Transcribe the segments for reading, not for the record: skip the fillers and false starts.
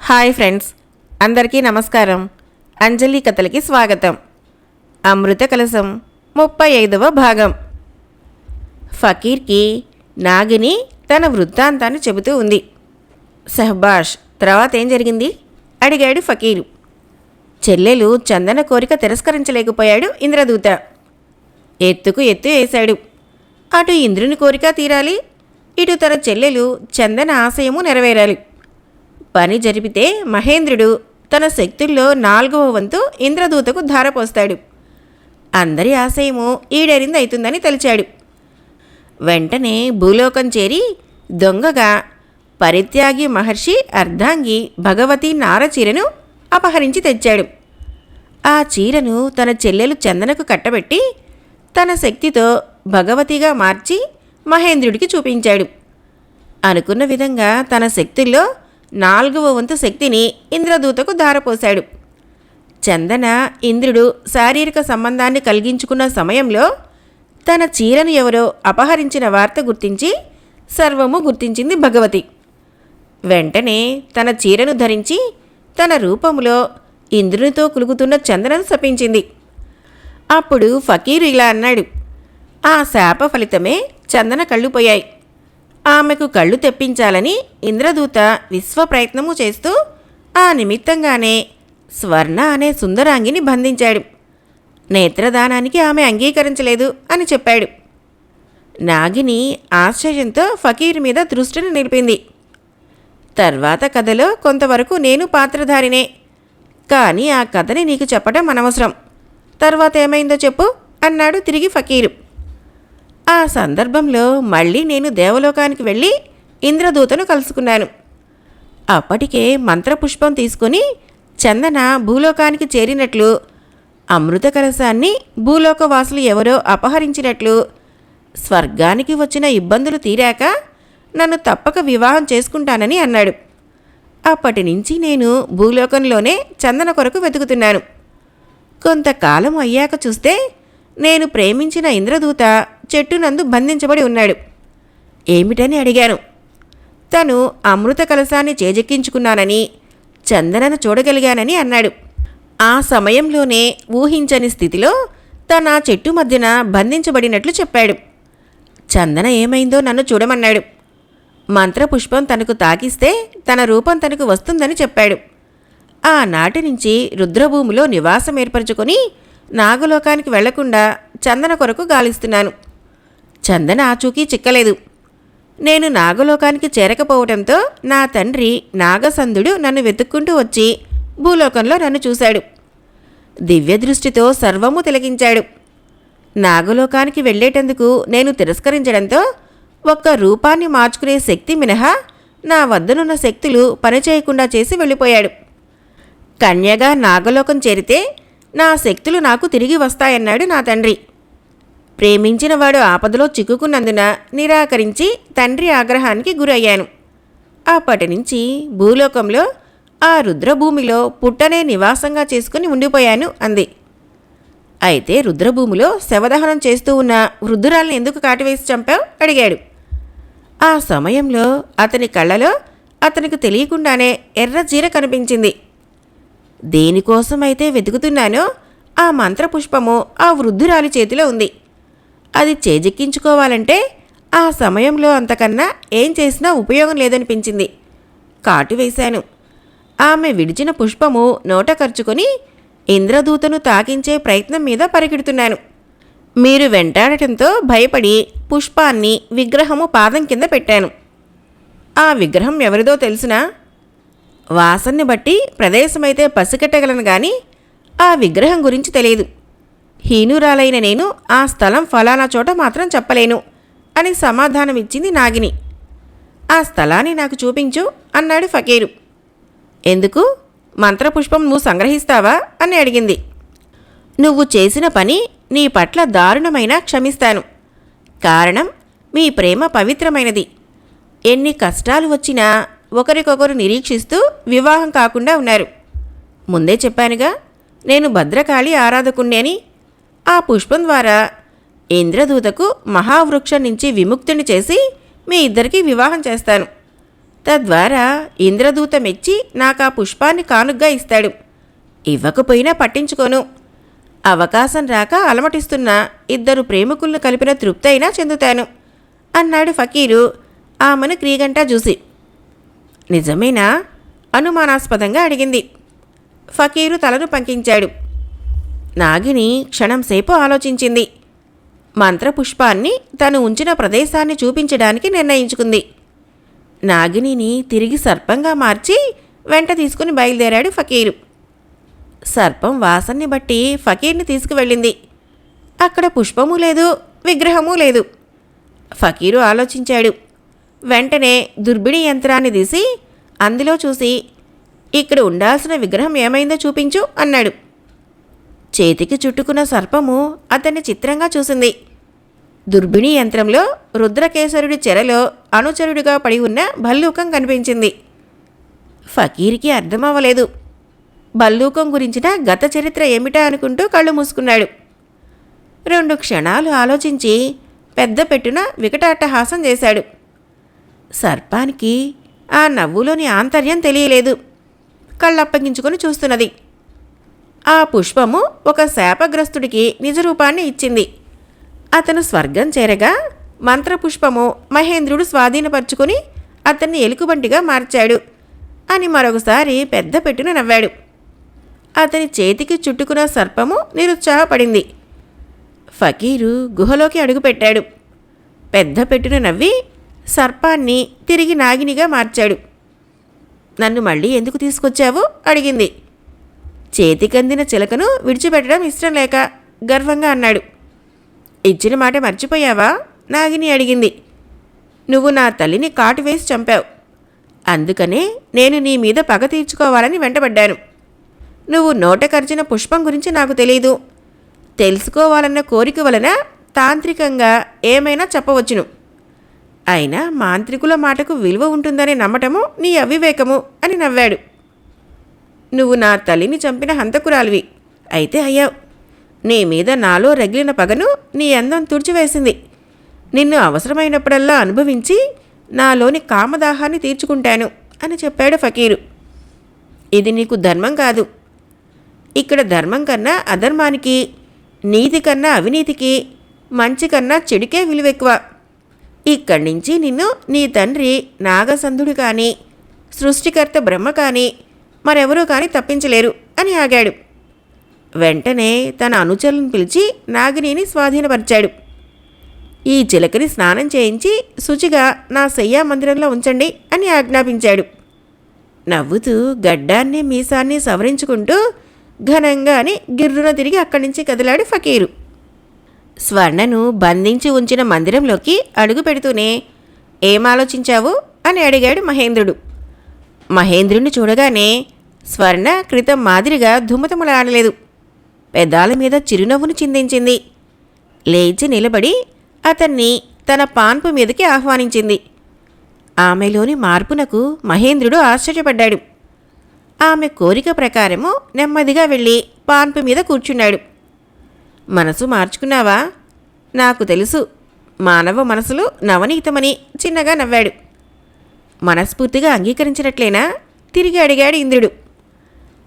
Hi friends, అందరికీ నమస్కారం. అంజలి కథలకి స్వాగతం. అమృత కలశం 35వ భాగం. ఫకీర్కి నాగిని తన వృత్తాంతాన్ని చెబుతూ ఉంది. సహబాష్, తర్వాత ఏం జరిగింది అడిగాడు ఫకీరు. చెల్లెలు చందన కోరిక తిరస్కరించలేకపోయాడు ఇంద్రదూత. ఎత్తుకు ఎత్తు వేశాడు. అటు ఇంద్రుని కోరిక తీరాలి, ఇటు తన చెల్లెలు చందన ఆశయము నెరవేరాలి. పని జరిపితే మహేంద్రుడు తన శక్తుల్లో 4వ వంతు ఇంద్రదూతకు ధారపోస్తాడు. అందరి ఆశయము ఈడేరింది అవుతుందని తలిచాడు. వెంటనే భూలోకం చేరి దొంగగా పరిత్యాగి మహర్షి అర్ధాంగి భగవతి నారచీరను అపహరించి తెచ్చాడు. ఆ చీరను తన చెల్లెలు చందనకు కట్టబెట్టి తన శక్తితో భగవతిగా మార్చి మహేంద్రుడికి చూపించాడు. అనుకున్న విధంగా తన శక్తుల్లో 4వ వంతు శక్తిని ఇంద్రదూతకు ధారపోశాడు. చందన ఇంద్రుడు శారీరక సంబంధాన్ని కలిగించుకున్న సమయంలో తన చీరను ఎవరో అపహరించిన వార్త గుర్తించి సర్వము గుర్తించింది భగవతి. వెంటనే తన చీరను ధరించి తన రూపములో ఇంద్రునితో కులుగుతున్న చందనను శపించింది. అప్పుడు ఫకీరు ఇలా అన్నాడు. ఆ శాప ఫలితమే చందన కళ్ళు పోయాయి. ఆమెకు కళ్ళు తెప్పించాలని ఇంద్రదూత విశ్వ ప్రయత్నము చేస్తూ ఆ నిమిత్తంగానే స్వర్ణ అనే సుందరాంగిని బంధించాడు. నేత్రదానానికి ఆమె అంగీకరించలేదు అని చెప్పాడు. నాగిని ఆశ్చర్యంతో ఫకీరు మీద దృష్టిని నిలిపింది. తర్వాత కథలో కొంతవరకు నేను పాత్రధారినే, కానీ ఆ కథని నీకు చెప్పడం అనవసరం. తర్వాత ఏమైందో చెప్పు అన్నాడు తిరిగి ఫకీరు. ఆ సందర్భంలో మళ్ళీ నేను దేవలోకానికి వెళ్ళి ఇంద్రదూతను కలుసుకున్నాను. అప్పటికే మంత్రపుష్పం తీసుకుని చందన భూలోకానికి చేరినట్లు, అమృత కలశాన్ని భూలోకవాసులు ఎవరో అపహరించినట్లు, స్వర్గానికి వచ్చిన ఇబ్బందులు తీరాక నన్ను తప్పక వివాహం చేసుకుంటానని అన్నాడు. అప్పటి నుంచి నేను భూలోకంలోనే చందన కొరకు వెతుకుతున్నాను. కొంతకాలం అయ్యాక చూస్తే నేను ప్రేమించిన ఇంద్రదూత చెట్టునందు బంధించబడి ఉన్నాడు. ఏమిటని అడిగాను. తను అమృత కలశాన్ని చేజెక్కించుకున్నానని, చందనను చూడగలిగానని అన్నాడు. ఆ సమయంలోనే ఊహించని స్థితిలో తన చెట్టు మధ్యన బంధించబడినట్లు చెప్పాడు. చందన ఏమైందో నన్ను చూడమన్నాడు. మంత్రపుష్పం తనకు తాకిస్తే తన రూపం తనకు వస్తుందని చెప్పాడు. ఆనాటి నుంచి రుద్రభూమిలో నివాసం ఏర్పరచుకొని నాగలోకానికి వెళ్లకుండా చందన కొరకు గాలిస్తున్నాను. చందన ఆచూకీ చిక్కలేదు. నేను నాగలోకానికి చేరకపోవడంతో నా తండ్రి నాగసంధుడు నన్ను వెతుక్కుంటూ వచ్చి భూలోకంలో నన్ను చూశాడు. దివ్యదృష్టితో సర్వము తిలకించాడు. నాగలోకానికి వెళ్లేటందుకు నేను తిరస్కరించడంతో ఒక్క రూపాన్ని మార్చుకునే శక్తి మినహా నా వద్దనున్న శక్తులు పనిచేయకుండా చేసి వెళ్ళిపోయాడు. కన్యగా నాగలోకం చేరితే నా శక్తులు నాకు తిరిగి వస్తాయన్నాడు నా తండ్రి. ప్రేమించినవాడు ఆపదలో చిక్కుకున్నందున నిరాకరించి తండ్రి ఆగ్రహానికి గురయ్యాను. అప్పటి నుంచి భూలోకంలో ఆ రుద్రభూమిలో పుట్టనే నివాసంగా చేసుకుని ఉండిపోయాను అంది. అయితే రుద్రభూమిలో శవదహనం చేస్తూ ఉన్న వృద్ధురాల్ని ఎందుకు కాటివేసి చంపావు అడిగాడు. ఆ సమయంలో అతని కళ్ళలో అతనికి తెలియకుండానే ఎర్ర చీర కనిపించింది. దేనికోసమైతే వెతుకుతున్నానో ఆ మంత్రపుష్పము ఆ వృద్ధురాలి చేతిలో ఉంది. అది చేజెక్కించుకోవాలంటే ఆ సమయంలో అంతకన్నా ఏం చేసినా ఉపయోగం లేదనిపించింది. కాటు వేశాను. ఆమె విడిచిన పుష్పము నోట ఖర్చుకొని ఇంద్రదూతను తాకించే ప్రయత్నం మీద పరిగెడుతున్నాను. మీరు వెంటాడటంతో భయపడి పుష్పాన్ని విగ్రహము పాదం కింద పెట్టాను. ఆ విగ్రహం ఎవరిదో తెలుసునా? వాసన్ని బట్టి ప్రదేశమైతే పసిగట్టగలను గాని ఆ విగ్రహం గురించి తెలియదు. హీనురాలైన నేను ఆ స్థలం ఫలానా చోట మాత్రం చెప్పలేను అని సమాధానమిచ్చింది నాగిని. ఆ స్థలాన్ని నాకు చూపించు అన్నాడు ఫకీరు. ఎందుకు? మంత్రపుష్పం నువ్వు సంగ్రహిస్తావా అని అడిగింది. నువ్వు చేసిన పని నీ పట్ల దారుణమైనా క్షమిస్తాను. కారణం మీ ప్రేమ పవిత్రమైనది. ఎన్ని కష్టాలు వచ్చినా ఒకరికొకరు నిరీక్షిస్తూ వివాహం కాకుండా ఉన్నారు. ముందే చెప్పానుగా, నేను భద్రకాళి ఆరాధకుణ్ణి అని. ఆ పుష్పం ద్వారా ఇంద్రదూతకు మహావృక్షం నుంచి విముక్తిని చేసి మీ ఇద్దరికీ వివాహం చేస్తాను. తద్వారా ఇంద్రదూత మెచ్చి నాకా పుష్పాన్ని కానుగ్గా ఇస్తాడు. ఇవ్వకపోయినా పట్టించుకోను. అవకాశం రాక అలమటిస్తున్న ఇద్దరు ప్రేమికులను కలిపిన తృప్తి అయినా చెందుతాను అన్నాడు ఫకీరు ఆమెను క్రీగంటా చూసి. నిజమేనా? అనుమానాస్పదంగా అడిగింది. ఫకీరు తలను పంకించాడు. నాగిని క్షణంసేపు ఆలోచించింది. మంత్రపుష్పాన్ని తను ఉంచిన ప్రదేశాన్ని చూపించడానికి నిర్ణయించుకుంది. నాగినిని తిరిగి సర్పంగా మార్చి వెంట తీసుకుని బయలుదేరాడు ఫకీరు. సర్పం వాసన్ని బట్టి ఫకీర్ని తీసుకువెళ్ళింది. అక్కడ పుష్పము లేదు, విగ్రహమూ లేదు. ఫకీరు ఆలోచించాడు. వెంటనే దుర్బిణి యంత్రాన్ని తీసి అందులో చూసి, ఇక్కడ ఉండాల్సిన విగ్రహం ఏమైందో చూపించు అన్నాడు. చేతికి చుట్టుకున్న సర్పము అతన్ని చిత్రంగా చూసింది. దుర్బిణి యంత్రంలో రుద్రకేసరుడి చెరలో అనుచరుడిగా పడి ఉన్న భల్లూకం కనిపించింది. ఫకీర్కి అర్థమవ్వలేదు. భల్లూకం గురించిన గత చరిత్ర ఏమిటా అనుకుంటూ కళ్ళు మూసుకున్నాడు. 2 క్షణాలు ఆలోచించి పెద్ద పెట్టున వికటాట్టహాసం చేశాడు. సర్పానికి ఆ నవ్వులోని ఆంతర్యం తెలియలేదు. కళ్ళప్పగించుకొని చూస్తున్నది. ఆ పుష్పము ఒక శాపగ్రస్తుడికి నిజరూపాన్ని ఇచ్చింది. అతను స్వర్గం చేరగా మంత్రపుష్పము మహేంద్రుడు స్వాధీనపరుచుకుని అతన్ని ఎలుకబంటిగా మార్చాడు అని మరొకసారి పెద్ద పెట్టున నవ్వాడు. అతని చేతికి చుట్టుకున్న సర్పము నిరుత్సాహపడింది. ఫకీరు గుహలోకి అడుగుపెట్టాడు. పెద్ద పెట్టున నవ్వి సర్పాన్ని తిరిగి నాగినిగా మార్చాడు. నన్ను మళ్ళీ ఎందుకు తీసుకొచ్చావు అడిగింది. చేతికందిన చిలకను విడిచిపెట్టడం ఇష్టం లేక గర్వంగా అన్నాడు. ఇచ్చిన మాట మర్చిపోయావా? నాగిని అడిగింది. నువ్వు నా తల్లిని కాటు వేసి చంపావు. అందుకనే నేను నీ మీద పగ తీర్చుకోవాలని వెంటబడ్డాను. నువ్వు నోట కరిచిన పుష్పం గురించి నాకు తెలీదు. తెలుసుకోవాలన్న కోరిక వలన తాంత్రికంగా ఏమైనా చెప్పవచ్చును. అయినా మాంత్రికుల మాటకు విలువ ఉంటుందనే నమ్మటము నీ అవివేకము అని నవ్వాడు. నువ్వు నా తల్లిని చంపిన హంతకురాలివి అయితే అయ్యావు. నీ మీద నాలో రగిలిన పగను నీ అందం తుడిచివేసింది. నిన్ను అవసరమైనప్పుడల్లా అనుభవించి నాలోని కామదాహాన్ని తీర్చుకుంటాను అని చెప్పాడు ఫకీరు. ఇది నీకు ధర్మం కాదు. ఇక్కడ ధర్మం కన్నా అధర్మానికి, నీతి కన్నా అవినీతికి, మంచి కన్నా చెడుకే విలువెక్కువ. ఇక్కడి నుంచి నిన్ను నీ తండ్రి నాగసంధుడు కానీ, సృష్టికర్త బ్రహ్మ కానీ, మరెవరూ కానీ తప్పించలేరు అని ఆగాడు. వెంటనే తన అనుచరులను పిలిచి నాగినిని స్వాధీనపరిచాడు. ఈ చిలకని స్నానం చేయించి శుచిగా నా శయ్యా మందిరంలో ఉంచండి అని ఆజ్ఞాపించాడు. నవ్వుతూ గడ్డాన్ని మీసాన్ని సవరించుకుంటూ ఘనంగా అని గిర్రున తిరిగి అక్కడి నుంచి కదిలాడు ఫకీరు. స్వర్ణను బంధించి ఉంచిన మందిరంలోకి అడుగు పెడుతూనే ఏమాలోచించావు అని అడిగాడు మహేంద్రుడు. మహేంద్రుణ్ణి చూడగానే స్వర్ణ క్రితం మాదిరిగా ధుమతములాడలేదు. పెదాల మీద చిరునవ్వును చిందించింది. లేచి నిలబడి అతన్ని తన పాన్పు మీదకి ఆహ్వానించింది. ఆమెలోని మార్పునకు మహేంద్రుడు ఆశ్చర్యపడ్డాడు. ఆమె కోరిక ప్రకారము నెమ్మదిగా వెళ్ళి పాన్పు మీద కూర్చున్నాడు. మనసు మార్చుకున్నావా? నాకు తెలుసు. మానవ మనసులు నవనీతమని చిన్నగా నవ్వాడు. మనస్ఫూర్తిగా అంగీకరించినట్లేనా? తిరిగి అడిగాడు ఇంద్రుడు.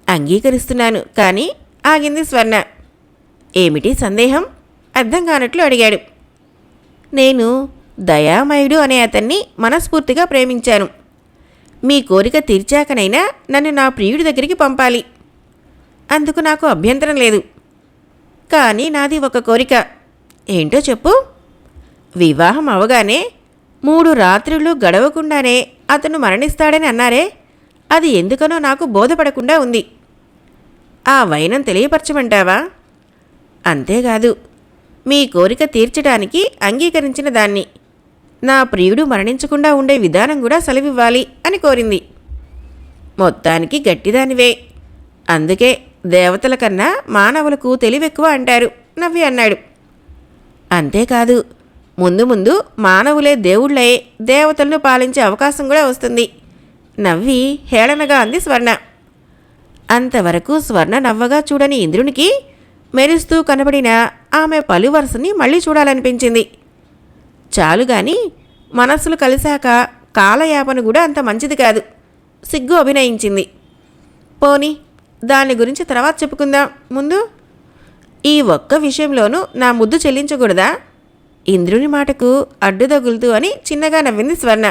అంగీకరిస్తున్నాను కానీ ఆగింది స్వర్ణ. ఏమిటి సందేహం? అర్థం కానట్లు అడిగాడు. నేను దయామయుడు అనే అతన్ని మనస్ఫూర్తిగా ప్రేమించాను. మీ కోరిక తీర్చాకనైనా నన్ను నా ప్రియుడి దగ్గరికి పంపాలి. అందుకు నాకు అభ్యంతరం లేదు. కానీ నాది ఒక కోరిక. ఏంటో చెప్పు. వివాహం అవగానే 3 రాత్రులు గడవకుండానే అతను మరణిస్తాడని అన్నారే, అది ఎందుకనో నాకు బోధపడకుండా ఉంది. ఆ వైనం తెలియపరచమంటావా? అంతేకాదు, మీ కోరిక తీర్చడానికి అంగీకరించిన దాన్ని నా ప్రియుడు మరణించకుండా ఉండే విధానం కూడా సెలవివ్వాలి అని కోరింది. మొత్తానికి గట్టిదానివే. అందుకే దేవతల కన్నా మానవులకు తెలివెక్కువ అంటారు నవ్వి అన్నాడు. అంతేకాదు, ముందు ముందు మానవులే దేవుళ్ళే దేవతలను పాలించే అవకాశం కూడా వస్తుంది నవ్వి హేళనగా అంది స్వర్ణ. అంతవరకు స్వర్ణ నవ్వగా చూడని ఇంద్రునికి మెరుస్తూ కనబడిన ఆమె పలువరసని మళ్ళీ చూడాలనిపించింది. చాలుగాని మనస్సులు కలిశాక కాలయాపన కూడా అంత మంచిది కాదు. సిగ్గు అభినయించింది. పోనీ దాని గురించి తర్వాత చెప్పుకుందాం. ముందు ఈ ఒక్క విషయంలోనూ నా ముద్దు చెల్లించకూడదా? ఇంద్రుని మాటకు అడ్డు తగులుతూ అని చిన్నగా నవ్వింది స్వర్ణ.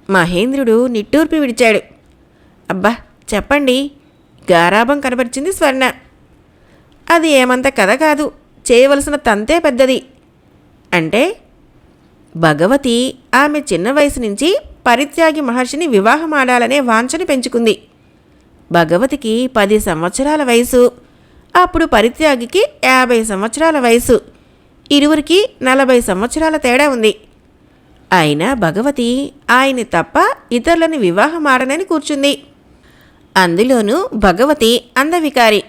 మహేంద్రుడు నిట్టూర్పి విడిచాడు. అబ్బా చెప్పండి, గారాభం కనబరిచింది స్వర్ణ. అది ఏమంత కథ కాదు, చేయవలసిన తంతే పెద్దది. అంటే భగవతి ఆమె చిన్న వయసు నుంచి పరిత్యాగి మహర్షిని వివాహమాడాలనే వాంఛను పెంచుకుంది. భగవతికి 10 సంవత్సరాల వయసు, అప్పుడు పరిత్యాగికి 50 సంవత్సరాల వయసు. ఇరువురికి 40 సంవత్సరాల తేడా ఉంది. అయినా భగవతి ఆయన్ని తప్ప ఇతరులని వివాహమాడనని కూర్చుంది. అందులోనూ భగవతి అందవికారి.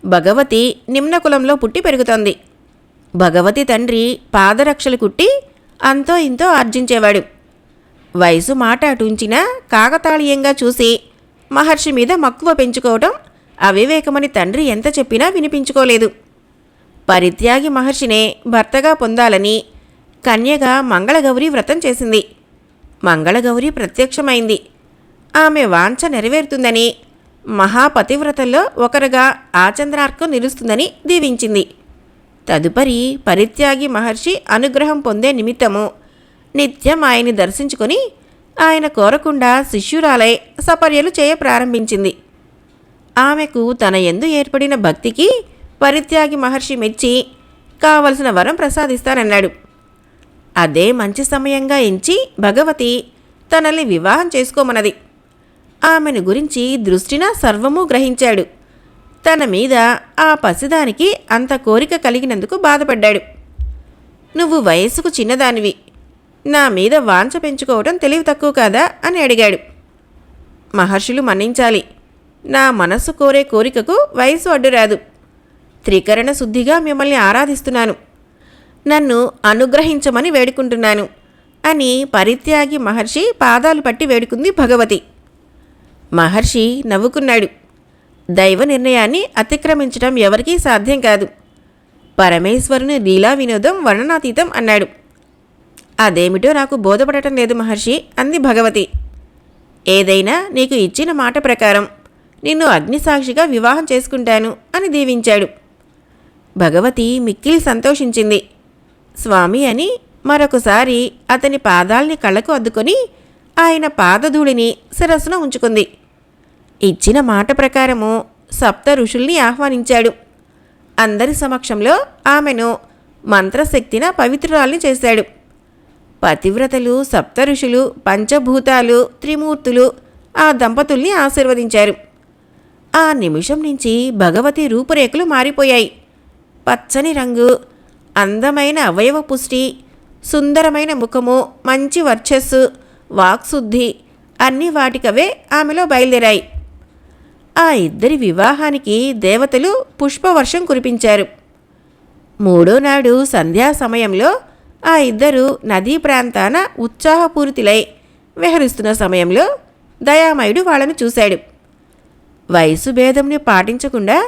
భగవతి నిమ్న కులంలో పుట్టి పెరుగుతోంది. భగవతి తండ్రి పాదరక్షలు కుట్టి అంతో ఇంతో ఆర్జించేవాడు. వయసు మాట అటుంచినా కాకతాళీయంగా చూసి మహర్షి మీద మక్కువ పెంచుకోవటం అవివేకమని తండ్రి ఎంత చెప్పినా వినిపించుకోలేదు. పరిత్యాగి మహర్షినే భర్తగా పొందాలని కన్యగా మంగళగౌరి వ్రతం చేసింది. మంగళగౌరి ప్రత్యక్షమైంది. ఆమె వాంఛ నెరవేరుతుందని, మహాపతివ్రతల్లో ఒకరుగా ఆచంద్రార్కం నిలుస్తుందని దీవించింది. తదుపరి పరిత్యాగి మహర్షి అనుగ్రహం పొందే నిమిత్తము నిత్యం ఆయన్ని దర్శించుకొని ఆయన కోరకుండా శిష్యురాలై సపర్యలు చేయ ప్రారంభించింది. ఆమెకు తన యందు ఏర్పడిన భక్తికి పరిత్యాగి మహర్షి మెచ్చి కావలసిన వరం ప్రసాదిస్తానన్నాడు. అదే మంచి సమయంగా ఎంచి భగవతి తనల్ని వివాహం చేసుకోమన్నది. ఆమెను గురించి దృష్టిన సర్వమూ గ్రహించాడు. తన మీద ఆ పసిదానికి అంత కోరిక కలిగినందుకు బాధపడ్డాడు. నువ్వు వయస్సుకు చిన్నదానివి, నా మీద వాంఛ పెంచుకోవటం తెలివి తక్కువ కాదా అని అడిగాడు. మహర్షులు మన్నించాలి, నా మనస్సు కోరే కోరికకు వయసు అడ్డురాదు. త్రికరణ శుద్ధిగా మిమ్మల్ని ఆరాధిస్తున్నాను, నన్ను అనుగ్రహించమని వేడుకుంటున్నాను అని పరిత్యాగి మహర్షి పాదాలు పట్టి వేడుకుంది భగవతి. మహర్షి నవ్వుకున్నాడు. దైవ నిర్ణయాన్ని అతిక్రమించడం ఎవరికీ సాధ్యం కాదు. పరమేశ్వరుని లీలా వినోదం వర్ణనాతీతం అన్నాడు. అదేమిటో నాకు బోధపడటం లేదు మహర్షి అంది భగవతి. ఏదైనా నీకు ఇచ్చిన మాట ప్రకారం నిన్ను అగ్నిసాక్షిగా వివాహం చేసుకుంటాను అని దీవించాడు. భగవతి మిక్కిలి సంతోషించింది. స్వామి అని మరొకసారి అతని పాదాల్ని కళ్ళకు అద్దుకొని ఆయన పాదధూళిని శిరస్సున ఉంచుకుంది. ఇచ్చిన మాట ప్రకారము 7 ఋషుల్ని ఆహ్వానించాడు. అందరి సమక్షంలో ఆమెను మంత్రశక్తిన పవిత్రురాల్ని చేశాడు. పతివ్రతలు 7 ఋషులు, పంచభూతాలు, త్రిమూర్తులు ఆ దంపతుల్ని ఆశీర్వదించారు. ఆ నిమిషం నుంచి భగవతి రూపురేఖలు మారిపోయాయి. పచ్చని రంగు, అందమైన అవయవ పుష్టి, సుందరమైన ముఖము, మంచి వర్చస్సు, వాక్శుద్ధి అన్నీ వాటికవే ఆమెలో బయలుదేరాయి. ఆ ఇద్దరి వివాహానికి దేవతలు పుష్పవర్షం కురిపించారు. 3వ నాడు సంధ్యా సమయంలో ఆ ఇద్దరు నదీ ప్రాంతాన ఉత్సాహపూరితులై విహరిస్తున్న సమయంలో దయామయుడు వాళ్ళను చూశాడు. వయసు భేదంని పాటించకుండా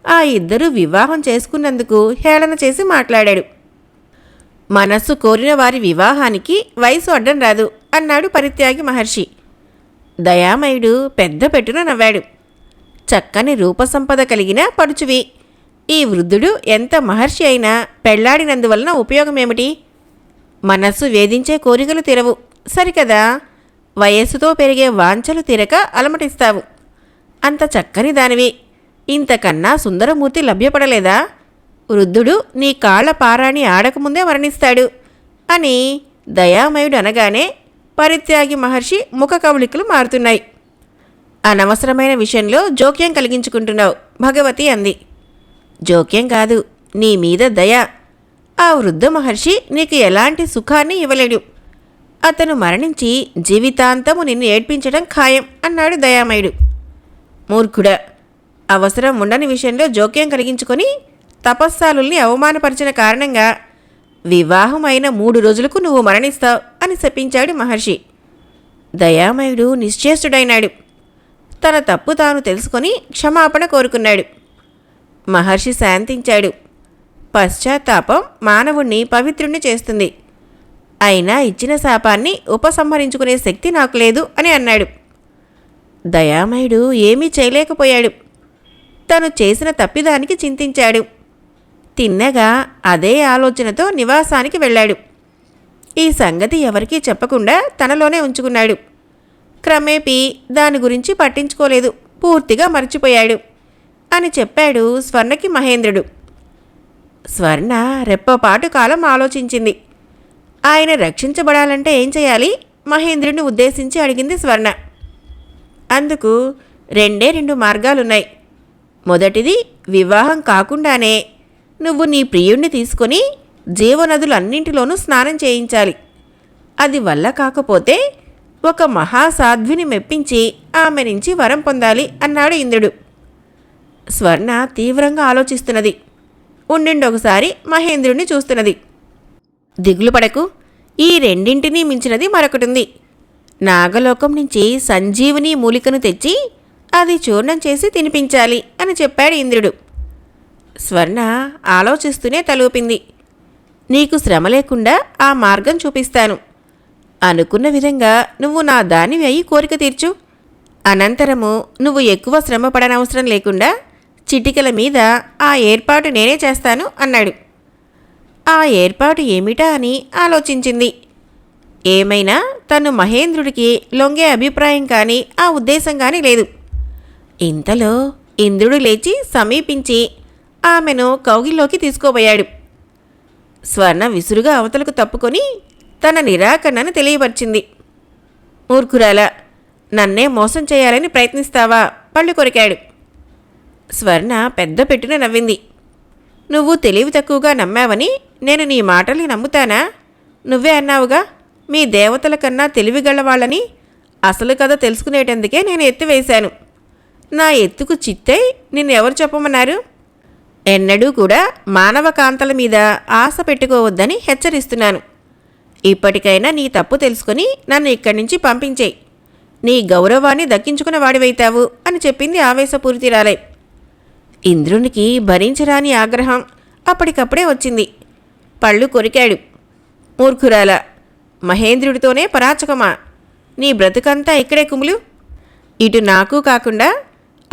ఆ ఇద్దరు వివాహం చేసుకున్నందుకు హేళన చేసి మాట్లాడాడు. మనస్సు కోరిన వారి వివాహానికి వయసు అడ్డం రాదు అన్నాడు పరిత్యాగి మహర్షి. దయామయుడు పెద్ద పెట్టున నవ్వాడు. చక్కని రూపసంపద కలిగిన పడుచువి. ఈ వృద్ధుడు ఎంత మహర్షి అయినా పెళ్లాడినందువలన ఉపయోగమేమిటి? మనస్సు వేధించే కోరికలు తీరవు, సరికదా? వయస్సుతో పెరిగే వాంఛలు తీరక అలమటిస్తావు. అంత చక్కని దానివి, ఇంతకన్నా సుందరమూర్తి లభ్యపడలేదా? వృద్ధుడు నీ కాళ్ల పారాణి ఆడకముందే మరణిస్తాడు అని దయామయుడు అనగానే పరిత్యాగి మహర్షి ముఖ కవళికలు మారుతున్నాయి. అనవసరమైన విషయంలో జోక్యం కలిగించుకుంటున్నావు భగవతి అంది. జోక్యం కాదు, నీ మీద దయ. ఆ వృద్ధ మహర్షి నీకు ఎలాంటి సుఖాన్ని ఇవ్వలేడు. అతను మరణించి జీవితాంతము నిన్ను ఏడ్పించడం ఖాయం అన్నాడు దయామయుడు. మూర్ఖుడా, అవసరం ఉండని విషయంలో జోక్యం కలిగించుకొని తపస్సాలుల్ని అవమానపరిచిన కారణంగా వివాహం అయిన 3 రోజులకు నువ్వు మరణిస్తావు అని శపించాడు మహర్షి. దయామయుడు నిశ్చేష్టుడైనాడు. తన తప్పు తాను తెలుసుకొని క్షమాపణ కోరుకున్నాడు. మహర్షి శాంతించాడు. పశ్చాత్తాపం మానవుణ్ణి పవిత్రుణ్ణి చేస్తుంది. అయినా ఇచ్చిన శాపాన్ని ఉపసంహరించుకునే శక్తి నాకు లేదు అని అన్నాడు. దయామయుడు ఏమీ చేయలేకపోయాడు. తను చేసిన తప్పిదానికి చింతించాడు. తిన్నగా అదే ఆలోచనతో నివాసానికి వెళ్ళాడు. ఈ సంగతి ఎవరికీ చెప్పకుండా తనలోనే ఉంచుకున్నాడు. క్రమేపీ దాని గురించి పట్టించుకోలేదు, పూర్తిగా మర్చిపోయాడు అని చెప్పాడు స్వర్ణకి మహేంద్రుడు. స్వర్ణ రెప్పపాటు కాలం ఆలోచించింది. ఆయన రక్షించబడాలంటే ఏం చేయాలి? మహేంద్రుడిని ఉద్దేశించి అడిగింది స్వర్ణ. అందుకు రెండు మార్గాలున్నాయి. మొదటిది, వివాహం కాకుండానే నువ్వు నీ ప్రియుణ్ణి తీసుకొని జీవనదులన్నింటిలోనూ స్నానం చేయించాలి. అది వల్ల కాకపోతే ఒక మహాసాధ్విని మెప్పించి ఆమె నుంచి వరం పొందాలి అన్నాడు ఇంద్రుడు. స్వర్ణ తీవ్రంగా ఆలోచిస్తున్నది. ఉండిండొకసారి మహేంద్రుణ్ణి చూస్తున్నది. దిగులు పడకు, ఈ రెండింటినీ మించినది మరొకటుంది. నాగలోకం నుంచి సంజీవని మూలికను తెచ్చి అది చూర్ణం చేసి తినిపించాలి అని చెప్పాడు ఇంద్రుడు. స్వర్ణ ఆలోచిస్తూనే తలూపింది. నీకు శ్రమ లేకుండా ఆ మార్గం చూపిస్తాను. అనుకున్న విధంగా నువ్వు నా దానివి అయి కోరిక తీర్చు. అనంతరము నువ్వు ఎక్కువ శ్రమ పడనవసరం లేకుండా చిటికల మీద ఆ ఏర్పాటు నేనే చేస్తాను అన్నాడు. ఆ ఏర్పాటు ఏమిటా అని ఆలోచించింది. ఏమైనా తను మహేంద్రుడికి లొంగే అభిప్రాయం కానీ ఆ ఉద్దేశం కానీ లేదు. ఇంతలో ఇంద్రుడు లేచి సమీపించి ఆమెను కౌగిల్లోకి తీసుకోబోయాడు. స్వర్ణ విసురుగా అవతలకు తప్పుకొని తన నిరాకరణను తెలియపరిచింది. మూర్ఖురాల, నన్నే మోసం చేయాలని ప్రయత్నిస్తావా? పళ్ళు కొరికాడు. స్వర్ణ పెద్ద పెట్టున నవ్వింది. నువ్వు తెలివి తక్కువగా నమ్మావని నేను నీ మాటల్ని నమ్ముతానా? నువ్వే అన్నావుగా, మీ దేవతల కన్నా తెలివిగలవాళ్ళని. అసలు కథ తెలుసుకునేటందుకే నేను ఎత్తివేశాను. నా ఎత్తుకు చిత్తై నిన్నెవరు చెప్పమన్నారు? ఎన్నడూ కూడా మానవ కాంతల మీద ఆశ పెట్టుకోవద్దని హెచ్చరిస్తున్నాను. ఇప్పటికైనా నీ తప్పు తెలుసుకుని నన్ను ఇక్కడి నుంచి పంపించేయి. నీ గౌరవాన్ని దక్కించుకున్న వాడివైతావు అని చెప్పింది ఆవేశపూరితిరాలై. ఇంద్రునికి భరించరాని ఆగ్రహం అప్పటికప్పుడే వచ్చింది. పళ్ళు కొరికాడు. మూర్ఖురాల, మహేంద్రుడితోనే పరాచకమా? నీ బ్రతుకంతా ఇక్కడే కుములు. ఇటు నాకు కాకుండా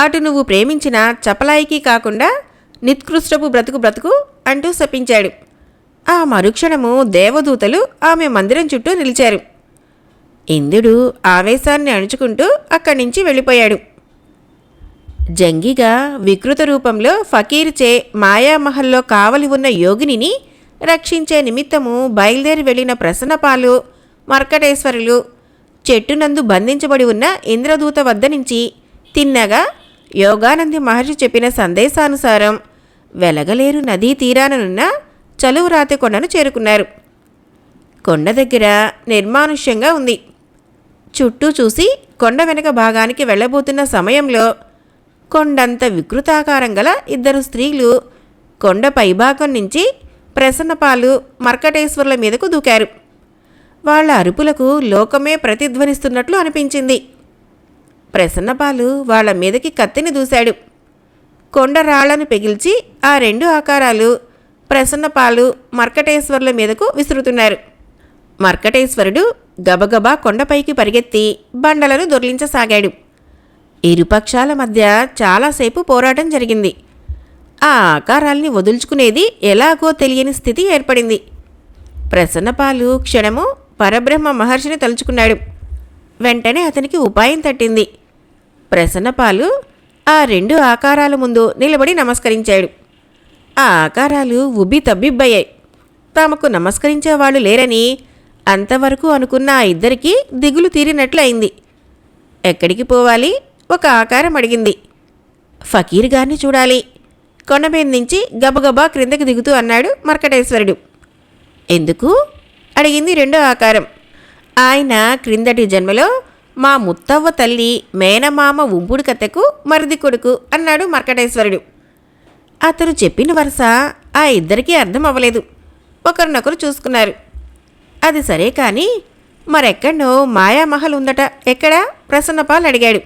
అటు నువ్వు ప్రేమించిన చపలాయికి కాకుండా నిత్కృష్టపు బ్రతుకు అంటూ శపించాడు. ఆ మరుక్షణము దేవదూతలు ఆమె మందిరం చుట్టూ నిలిచారు. ఇంద్రుడు ఆవేశాన్ని అణుచుకుంటూ అక్కడి నుంచి వెళ్ళిపోయాడు. జంగిగా వికృత రూపంలో ఫకీర్చే మాయామహల్లో కావలి ఉన్న యోగినిని రక్షించే నిమిత్తము బయలుదేరి వెళ్లిన ప్రసన్నపాలు, మర్కటేశ్వరులు చెట్టునందు బంధించబడి ఉన్న ఇంద్రదూత వద్ద నుంచి తిన్నగా యోగానంది మహర్షి చెప్పిన సందేశానుసారం వెలగలేరు నదీ తీరాననున్న చలువరాతి కొండను చేరుకున్నారు. కొండ దగ్గర నిర్మానుష్యంగా ఉంది. చుట్టూ చూసి కొండ వెనక భాగానికి వెళ్ళబోతున్న సమయంలో కొండంత వికృతాకారం గల ఇద్దరు స్త్రీలు కొండ పైభాగం నుంచి ప్రసన్నపాలు, మర్కటేశ్వరుల మీదకు దూకారు. వాళ్ల అరుపులకు లోకమే ప్రతిధ్వనిస్తున్నట్లు అనిపించింది. ప్రసన్నపాలు వాళ్ల మీదకి కత్తిని దూశాడు. కొండ రాళ్లను పెగిల్చి ఆ రెండు ఆకారాలు ప్రసన్నపాలు, మర్కటేశ్వరుల మీదకు విసురుతున్నారు. మర్కటేశ్వరుడు గబగబా కొండపైకి పరిగెత్తి బండలను దొర్లించసాగాడు. ఇరుపక్షాల మధ్య చాలాసేపు పోరాటం జరిగింది. ఆ ఆకారాల్ని వదుల్చుకునేది ఎలాగో తెలియని స్థితి ఏర్పడింది. ప్రసన్నపాలు క్షణము పరబ్రహ్మ మహర్షిని తలుచుకున్నాడు. వెంటనే అతనికి ఉపాయం తట్టింది. ప్రసన్నపాలు ఆ రెండు ఆకారాల ముందు నిలబడి నమస్కరించాడు. ఆ ఆకారాలు ఉబ్బి తబ్బిబ్బయ్యాయి. తమకు నమస్కరించేవాళ్లు లేరని అంతవరకు అనుకున్న ఆ ఇద్దరికీ దిగులు తీరినట్లు అయింది. ఎక్కడికి పోవాలి? ఒక ఆకారం అడిగింది. ఫకీర్ గారిని చూడాలి. కొండ మీద నుంచి గబగబా క్రిందకి దిగుతూ అన్నాడు మర్కటేశ్వరుడు. ఎందుకు? అడిగింది రెండో ఆకారం. ఆయన క్రిందటి జన్మలో మా ముత్తవ్వ తల్లి మేనమామ ఉంపుడు కత్తెకు మరిది కొడుకు అన్నాడు మర్కటేశ్వరుడు. అతను చెప్పిన వరుస ఆ ఇద్దరికీ అర్థం అవ్వలేదు. ఒకరినొకరు చూసుకున్నారు. అది సరే కానీ మరెక్కడో మాయామహల్ ఉందట, ఎక్కడా? ప్రసన్నపాల్ అడిగాడు.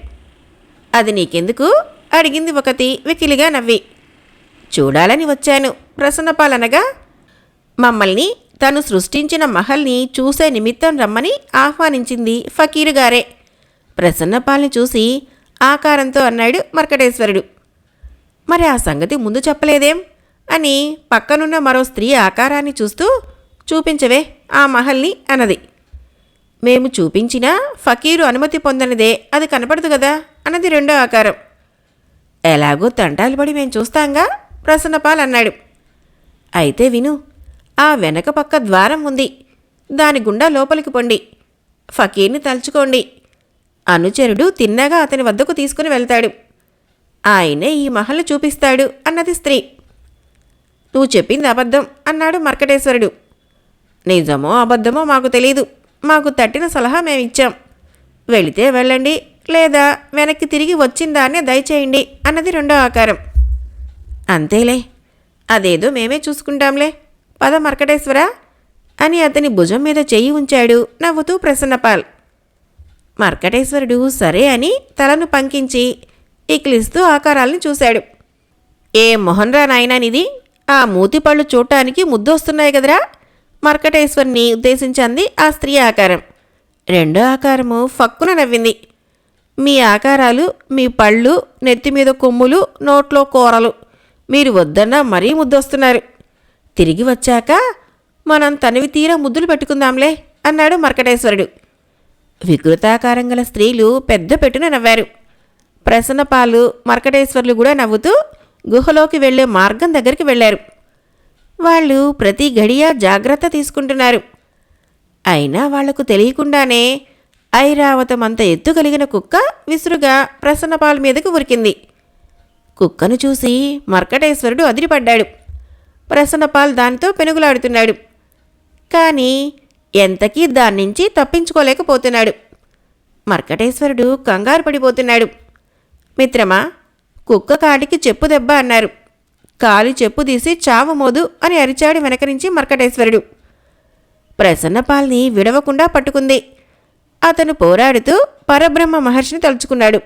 అది నీకెందుకు? అడిగింది ఒకతి వెకిలిగా నవ్వి. చూడాలని వచ్చాను ప్రసన్నపాల్ అనగా, మమ్మల్ని తను సృష్టించిన మహల్ని చూసే నిమిత్తం రమ్మని ఆహ్వానించింది ఫకీరుగారే. ప్రసన్నపాల్ని చూసి ఆకారంతో అన్నాడు మర్కటేశ్వరుడు. మరి ఆ సంగతి ముందు చెప్పలేదేం అని పక్కనున్న మరో స్త్రీ ఆకారాన్ని చూస్తూ, చూపించవే ఆ మహల్ని అన్నది. మేము చూపించినా ఫకీరు అనుమతి పొందనిదే అది కనపడదు కదా అన్నది రెండో ఆకారం. ఎలాగో తంటాలు పడి మేం చూస్తాంగా ప్రసన్నపాల్ అన్నాడు. అయితే విను, ఆ వెనక పక్క ద్వారం ఉంది, దాని గుండా లోపలికి పొండి, ఫకీర్ని తలుచుకోండి, అనుచరుడు తిన్నగా అతని వద్దకు తీసుకుని వెళ్తాడు, ఆయనే ఈ మహల్ని చూపిస్తాడు అన్నది స్త్రీ. నువ్వు చెప్పింది అబద్ధం అన్నాడు మర్కటేశ్వరుడు. నిజమో అబద్ధమో మాకు తెలీదు, మాకు తట్టిన సలహా మేమిచ్చాం, వెళితే వెళ్ళండి, లేదా వెనక్కి తిరిగి వచ్చిందాన్నే దయచేయండి అన్నది రెండో ఆకారం. అంతేలే, అదేదో మేమే చూసుకుంటాంలే, పద మర్కటేశ్వర అని అతని భుజం మీద చెయ్యి ఉంచాడు నవ్వుతూ ప్రసన్నపాల్. మర్కటేశ్వరుడు సరే అని తలను పంకించి ఇకిలిస్తూ ఆకారాల్ని చూశాడు. ఏ మొహన్రా నాయనానిది, ఆ మూతిపళ్ళు చూడటానికి ముద్దొస్తున్నాయి కదరా మర్కటేశ్వరిని ఉద్దేశించింది ఆ స్త్రీ ఆకారం. రెండో ఆకారము ఫక్కున నవ్వింది. మీ ఆకారాలు, మీ పళ్ళు, నెత్తిమీద కొమ్ములు, నోట్లో కూరలు, మీరు వద్దన్నా మరీ ముద్దొస్తున్నారు, తిరిగి వచ్చాక మనం తనివి తీరా ముద్దులు పెట్టుకుందాంలే అన్నాడు మర్కటేశ్వరుడు. వికృతాకారం గల స్త్రీలు పెద్ద పెట్టున నవ్వారు. ప్రసన్నపాలు, మర్కటేశ్వర్లు కూడా నవ్వుతూ గుహలోకి వెళ్లే మార్గం దగ్గరికి వెళ్లారు. వాళ్ళు ప్రతి గడియ జాగ్రత్త తీసుకుంటున్నారు. అయినా వాళ్లకు తెలియకుండానే ఐరావతమంత ఎత్తు కలిగిన కుక్క విసురుగా ప్రసన్నపాల్ మీదకు ఉరికింది. కుక్కను చూసి మర్కటేశ్వరుడు అదిరిపడ్డాడు. ప్రసన్నపాల్ దానితో పెనుగులాడుతున్నాడు. కానీ ఎంతకీ దాన్నించి తప్పించుకోలేకపోతున్నాడు. మర్కటేశ్వరుడు కంగారు పడిపోతున్నాడు. మిత్రమా, కుక్క కాటికి చెప్పు దెబ్బ అన్నారు, కాలి చెప్పు తీసి చావు మోదు అని అరిచాడు వెనక నుంచి మర్కటేశ్వరుడు. ప్రసన్నపాల్ని విడవకుండా పట్టుకుంది. అతను పోరాడుతూ పరబ్రహ్మ మహర్షిని తలుచుకున్నాడు.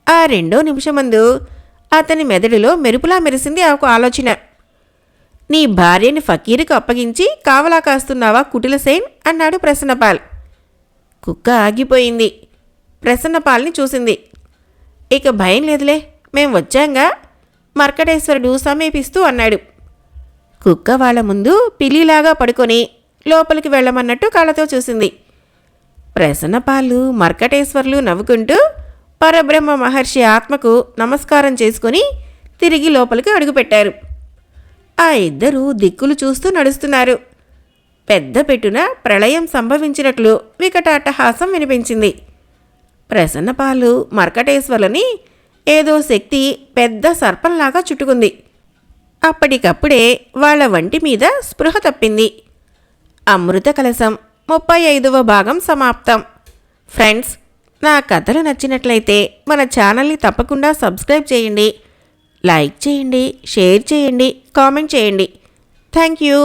ఆ రెండో నిమిషమందు అతని మెదడులో మెరుపులా మెరిసింది ఒక ఆలోచన. నీ భార్యని ఫకీరుకు అప్పగించి కావలా కాస్తున్నావా కుటిలసేన్ అన్నాడు ప్రసన్నపాల్. కుక్క ఆగిపోయింది. ప్రసన్నపాల్ని చూసింది. ఇక భయం లేదులే, మేం వచ్చాంగా మర్కటేశ్వరుడు సమీపిస్తూ అన్నాడు. కుక్క వాళ్ళ ముందు పిల్లిలాగా పడుకొని లోపలికి వెళ్ళమన్నట్టు కళ్ళతో చూసింది. ప్రసన్నపాలు, మర్కటేశ్వర్లు నవ్వుకుంటూ పరబ్రహ్మ మహర్షి ఆత్మకు నమస్కారం చేసుకుని తిరిగి లోపలికి అడుగుపెట్టారు. ఆ ఇద్దరూ దిక్కులు చూస్తూ నడుస్తున్నారు. పెద్ద పెట్టున ప్రళయం సంభవించినట్లు వికటాట్టహాసం వినిపించింది. ప్రసన్నపాలు, మర్కటేశ్వర్లని ఏదో శక్తి పెద్ద సర్పంలాగా చుట్టుకుంది. అప్పటికప్పుడే వాళ్ళ వంటి మీద స్పృహ తప్పింది. అమృత కలశం 35వ భాగం సమాప్తం. ఫ్రెండ్స్, నా కథలు నచ్చినట్లయితే మన ఛానల్ని తప్పకుండా సబ్స్క్రైబ్ చేయండి, లైక్ చేయండి, షేర్ చేయండి, కామెంట్ చేయండి. Thank you.